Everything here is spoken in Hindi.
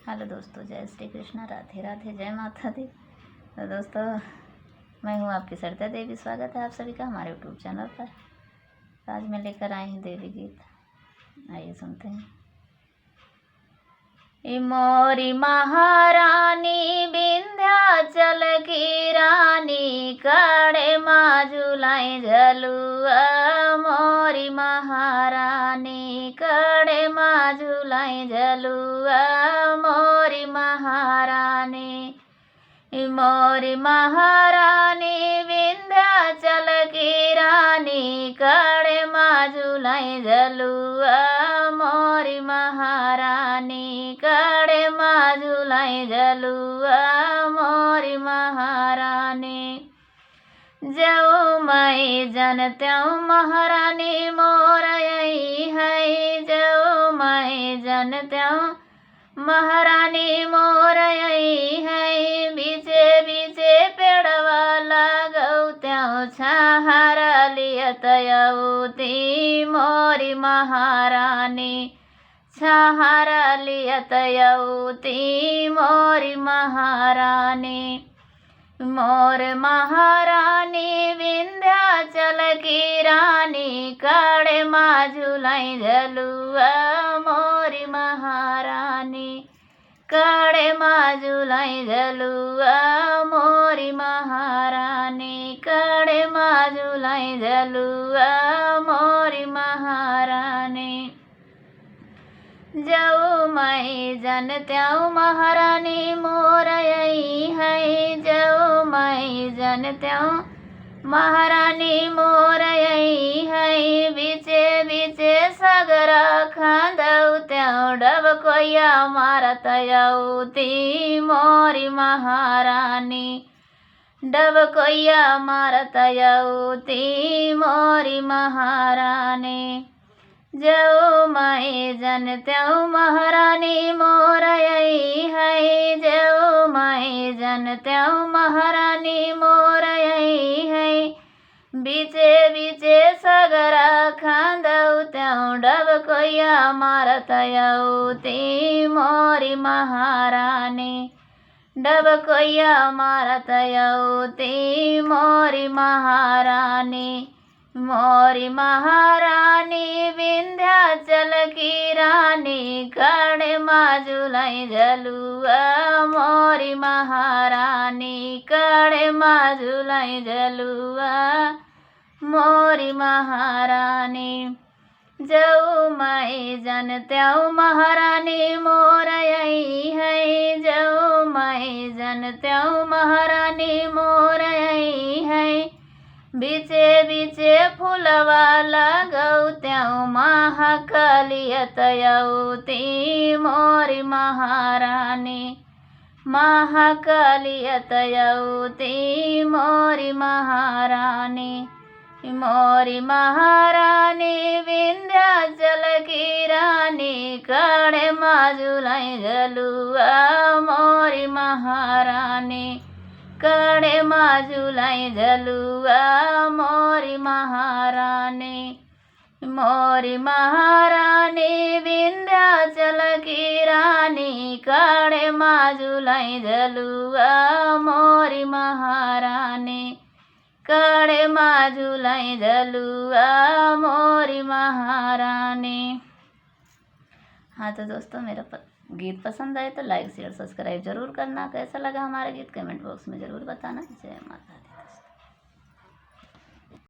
हेलो दोस्तों, जय श्री कृष्णा, राधे राधे, जय माता दी। तो दोस्तों, मैं हूँ आपकी सरिता देवी। स्वागत है आप सभी का हमारे यूट्यूब चैनल पर। तो आज मैं लेकर आई हूँ देवी गीत, आइए सुनते हैं। मोरी महारानी विंध्याचल की रानी, कड़े माजुलाई झलुआ। मोरी महारानी कड़े माजुलाई झलुआ। मोरी महारानी विंध्याचल की रानी, कड़े माजुलाई झलुआ। मोरी महारानी कड़े माजुलाई झलुआ। मोरी महारानी जऊ मैं जन त्यों महारानी मोर यही है। जऊ मैं जन त्यों महारानी मोर यही है। बीचे बीचे पेड़वा लागौ त्यों छाहर लियत यौती। मोरी महारानी छाहर लियत यौती। मोरी महारानी मोर महारानी विंध्याचल की रानी, कड़े माजुलाई झलुआ। मोरी महारानी कड़े माजुलाई झलुआ। मोरी महारानी कड़े माजुलाई झलुआ। मोरी महारानी जऊ मैं जन त्यों महारानी मोर यही है। जऊ मैं जन त्यों महारानी मोर यही है। बीचे बीचे सगरा खांदऊ त्यों डब कोया मारत यौती। मोरी महारानी डब कोया मारत यौती। मोरी महारानी जऊ मैं जन त्यों महारानी मोर यही है। जऊ मैं जन त्यों महारानी मोर यही है। बीचे बीचे सगरा खांदऊ त्यों डब कोया मारत यौती। मोरी महारानी डब कोया मारत यौती। मोरी महारानी मोरी महारानी विंध्याचल की रानी, कड़े माजुलाई झलुआ। मोरी महारानी कड़े माजुलाई झलुआ। मोरी महारानी जऊ मैं जन त्यों महारानी मोर यही है। जऊ मैं जन त्यों महारानी मोर यही है। बीचे बीचे फूलवा लागौ त्यों महाकालियत यौती। मोरी महारानी महाकालियत यौती। मोरी महारानी मोरी महारानी विंध्याचल की रानी, कड़े माजुलाई झलुआ। मोरी महारानी कड़े माजुलाई झलुआ। मोरी महारानी विंध्याचल की रानी, कड़े माजुलाई झलुआ। मोरी महारानी कड़े माजुलाई झलुआ। मोरी महारानी। हाँ तो दोस्तों, मेरा गीत पसंद आए तो लाइक शेयर सब्सक्राइब जरूर करना। कैसा लगा हमारा गीत कमेंट बॉक्स में ज़रूर बताना। जय माता दी।